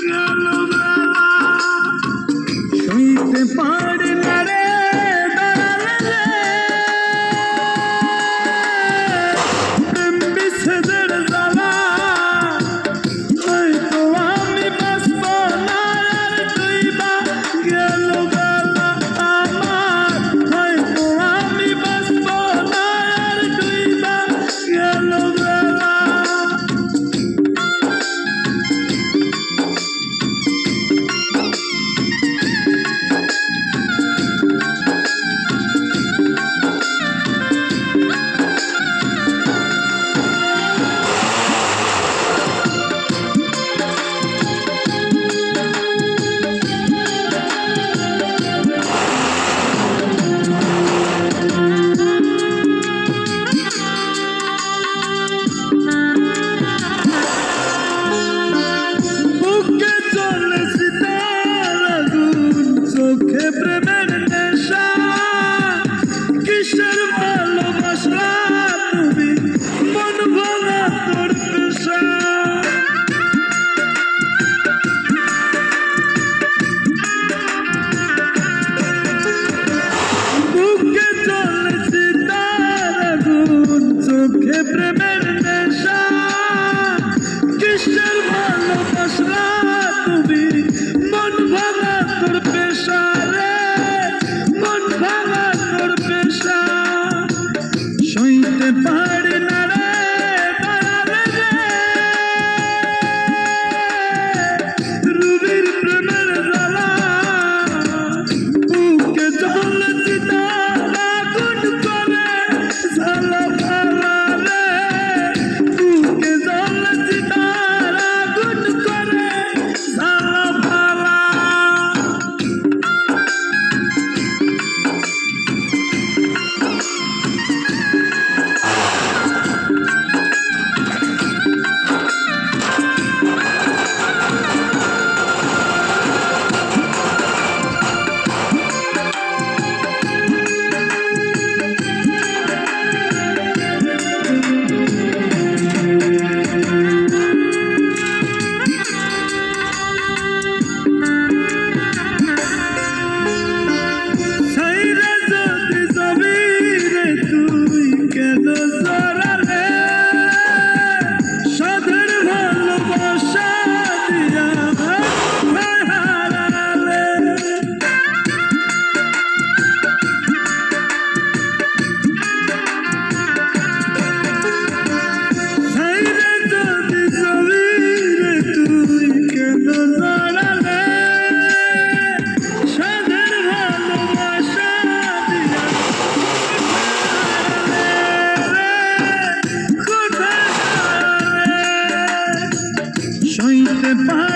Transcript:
গেল বেলা শুইতে পারি না রে প্রেম বিচ্ছেদের জ্বালা হয়তো আমি বাঁচব না আর তুইবা গেল বেলা আমার হয়তো আমি বাঁচব না আর তুইবা গেল বেলা চোখে প্রেমের নেশা কিসের ভালোবাসা তুমি মন ভাঙা তোর পেশা বুকে চলেছি তার আগুন চোখে প্রেমের নেশা কিসের ভালোবাসা তুমি মন ভাঙা তোর পেশা রে মন ভাঙা তোর পেশা সইতে পারি না রে রুবির প্রেমের জ্বালা বুকে জ্বলছি তার আগুন করে জ্বালা ভালা রে বুকে জ্বলছি তার আগুন করে জ্বালা ভালা তুই কেন জড়ালে সাধের ভালোবাসা দিয়া হারালে সাইরে যদি যাবি রে তুই কেন জড়ালে সাধের ভালোবাসা দিয়া সইতে পারি